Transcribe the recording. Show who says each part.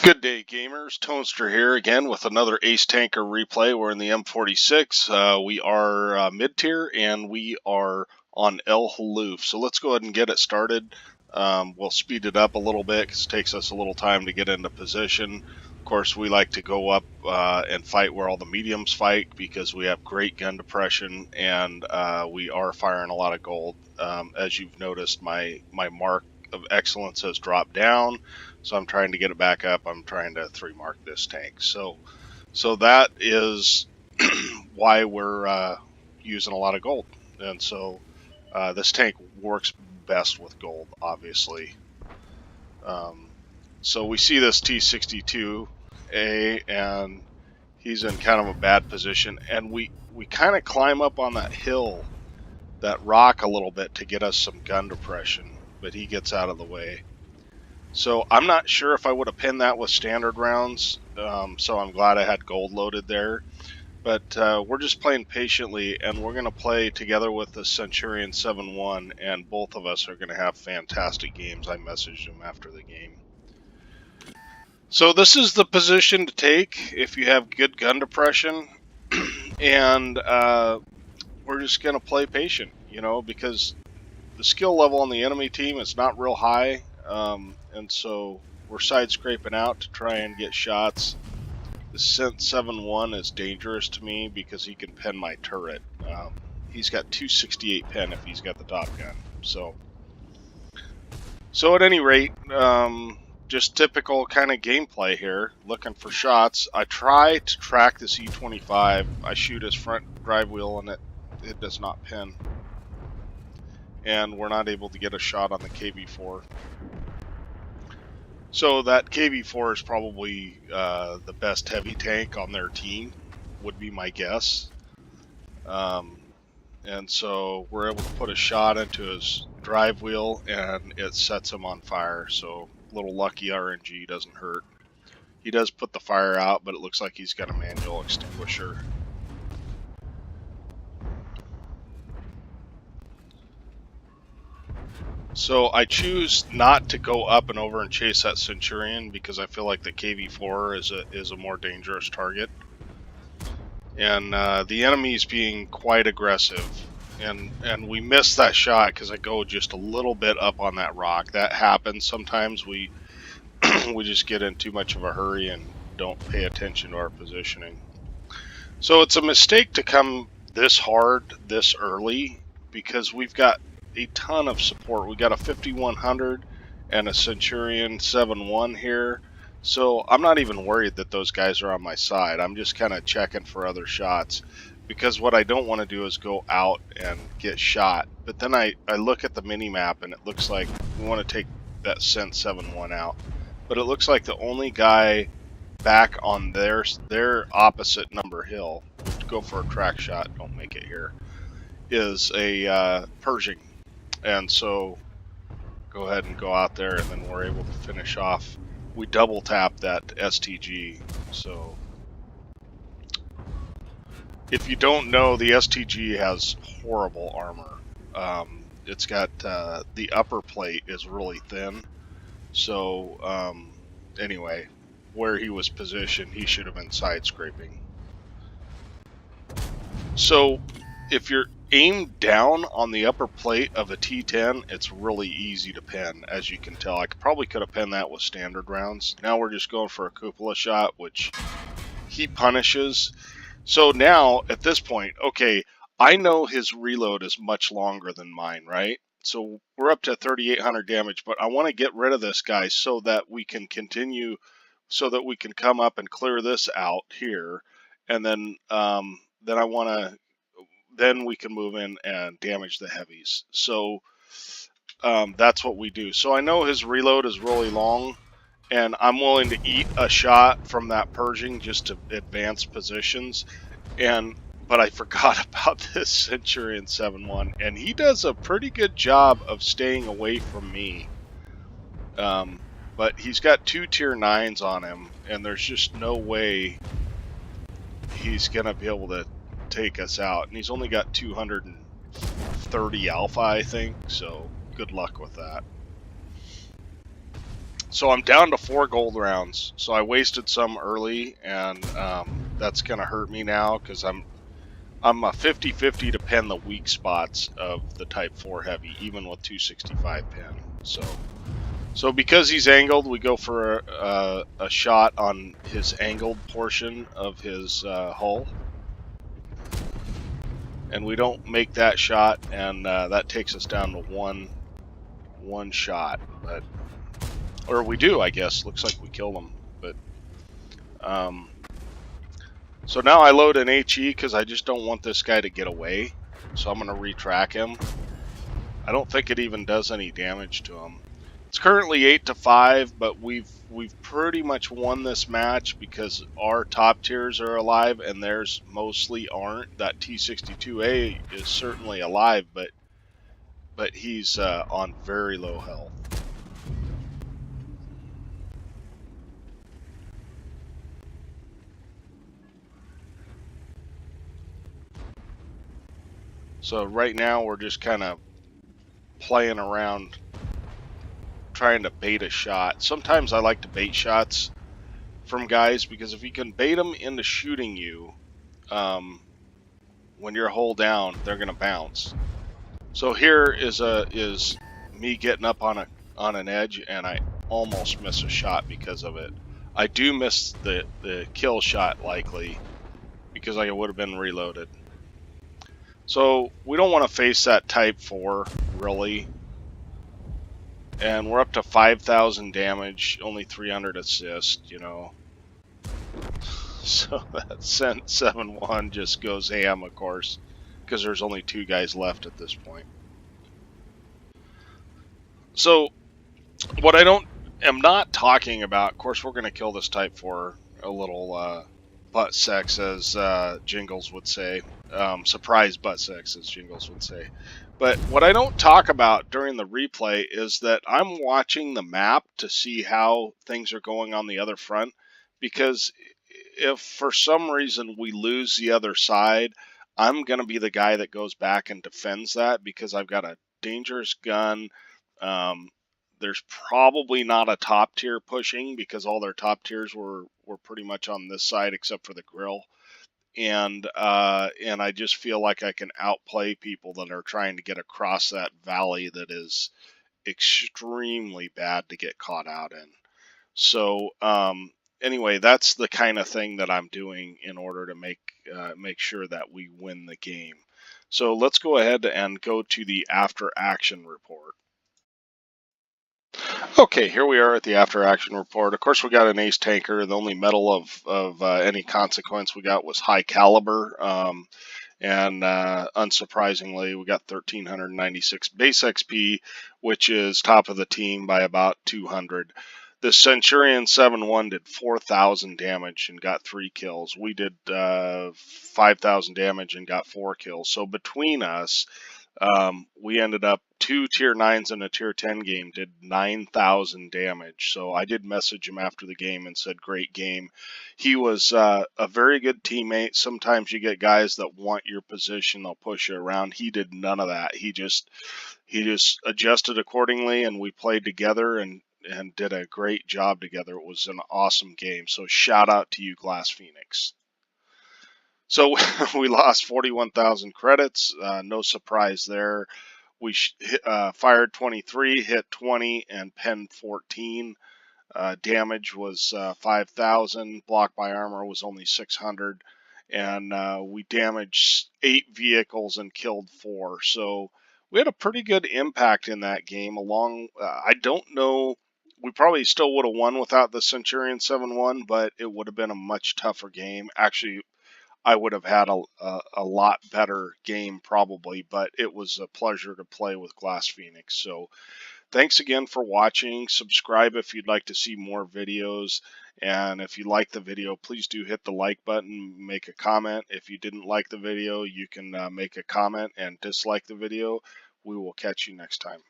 Speaker 1: Good day, gamers. Toaster here again with another Ace Tanker replay. We're in the M46. We are mid-tier and we are on Halluf. So let's go ahead and get it started. We'll speed it up a little bit because it takes us a little time to get into position. Of course, we like to go up and fight where all the mediums fight because we have great gun depression and we are firing a lot of gold. As you've noticed, my mark of excellence has dropped down. So I'm trying to get it back up. I'm trying to 3-mark this tank. So that is why we're using a lot of gold. And so this tank works best with gold, obviously. So we see this T62A, and he's in kind of a bad position. And we kind of climb up on that hill, that rock a little bit to get us some gun depression. But he gets out of the way. So I'm not sure if I would have pinned that with standard rounds, so I'm glad I had gold loaded there. But we're just playing patiently, and we're going to play together with the Centurion 7-1, and both of us are going to have fantastic games. I messaged him after the game. So this is the position to take if you have good gun depression, and we're just going to play patient, you know, because the skill level on the enemy team is not real high. And so we're side scraping out to try and get shots. The Cent 7-1 is dangerous to me because he can pen my turret. He's got 268 pen if he's got the top gun. So at any rate, just typical kind of gameplay here, looking for shots. I try to track this E25. I shoot his front drive wheel and it does not pin. And we're not able to get a shot on the KV4. So that KV4 is probably the best heavy tank on their team, would be my guess. And so we're able to put a shot into his drive wheel and it sets him on fire. So a little lucky RNG doesn't hurt. He does put the fire out, but it looks like he's got a manual extinguisher. So I choose not to go up and over and chase that Centurion because I feel like the KV4 is a more dangerous target. And the enemy's being quite aggressive. And we missed that shot because I go just a little bit up on that rock. That happens. Sometimes we just get in too much of a hurry and don't pay attention to our positioning. So it's a mistake to come this hard this early because we've got a ton of support. We got a 5100 and a Centurion 7-1 here, so I'm not even worried that those guys are on my side. I'm just kind of checking for other shots because what I don't want to do is go out and get shot. But then I look at the mini map and it looks like we want to take that Cent 7-1 out, but it looks like the only guy back on their opposite number hill, go for a track shot, don't make it here, is a Pershing. And so go ahead and go out there and then we're able to finish off. We double tap that STG. So if you don't know, the STG has horrible armor. It's got the upper plate is really thin. So anyway, where he was positioned, he should have been side scraping. So if you're aimed down on the upper plate of a T10, it's really easy to pin, as you can tell. I probably could have pinned that with standard rounds. Now we're just going for a cupola shot, which he punishes. So now, at this point, okay, I know his reload is much longer than mine, right? So we're up to 3,800 damage, but I want to get rid of this guy so that we can continue, so that we can come up and clear this out here, and then I want to, then we can move in and damage the heavies. So that's what we do. So I know his reload is really long, and I'm willing to eat a shot from that Pershing just to advance positions. But I forgot about this Centurion 7-1, and he does a pretty good job of staying away from me. But he's got 2 tier 9s on him, and there's just no way he's gonna be able to take us out. And he's only got 230 alpha, I think, so good luck with that. So I'm down to 4 gold rounds. So I wasted some early, and that's gonna hurt me now because I'm a 50-50 to pen the weak spots of the Type 4 Heavy, even with 265 pen. So because he's angled, we go for a shot on his angled portion of his hull. And we don't make that shot, and that takes us down to one shot. But or we do, I guess. Looks like we killed him. But so now I load an HE because I just don't want this guy to get away. So I'm going to retrack him. I don't think it even does any damage to him. It's currently 8-5, but we've pretty much won this match because our top tiers are alive and theirs mostly aren't. That T62A is certainly alive, but he's on very low health. So right now we're just kind of playing around trying to bait a shot. Sometimes I like to bait shots from guys because if you can bait them into shooting you when you're hull down, they're going to bounce. So here is me getting up on an edge, and I almost miss a shot because of it. I do miss the kill shot likely because I would have been reloaded. So we don't want to face that Type 4 really. And we're up to 5,000 damage, only 300 assist, you know. So that Scent 7-1 just goes ham, of course, because there's only 2 guys left at this point. So what I am not talking about, of course, we're going to kill this Type 4 a little butt sex, as Jingles would say. Surprise butt sex, as Jingles would say. But what I don't talk about during the replay is that I'm watching the map to see how things are going on the other front, because if for some reason we lose the other side, I'm going to be the guy that goes back and defends that because I've got a dangerous gun. There's probably not a top tier pushing because all their top tiers were pretty much on this side except for the grill. And I just feel like I can outplay people that are trying to get across that valley that is extremely bad to get caught out in. So anyway, that's the kind of thing that I'm doing in order to make sure that we win the game. So let's go ahead and go to the after action report. Okay, here we are at the after action report. Of course, we got an ace tanker. The only medal of any consequence we got was high caliber. And unsurprisingly, we got 1,396 base XP, which is top of the team by about 200. The Centurion 7-1 did 4,000 damage and got 3 kills. We did 5,000 damage and got 4 kills. So between us, we ended up 2 tier 9s and a tier 10 game, did 9,000 damage. So I did message him after the game and said, great game. He was a very good teammate. Sometimes you get guys that want your position, they'll push you around. He did none of that. He just adjusted accordingly, and we played together and did a great job together. It was an awesome game. So shout out to you, Glass Phoenix. So we lost 41,000 credits. No surprise there. We fired 23, hit 20, and penned 14. Damage was 5,000. Block by armor was only 600. And we damaged 8 vehicles and killed 4. So we had a pretty good impact in that game. I don't know. We probably still would have won without the Centurion 7-1, but it would have been a much tougher game. Actually, I would have had a lot better game probably, but it was a pleasure to play with Glass Phoenix. So thanks again for watching. Subscribe if you'd like to see more videos. And if you like the video, please do hit the like button, make a comment. If you didn't like the video, you can make a comment and dislike the video. We will catch you next time.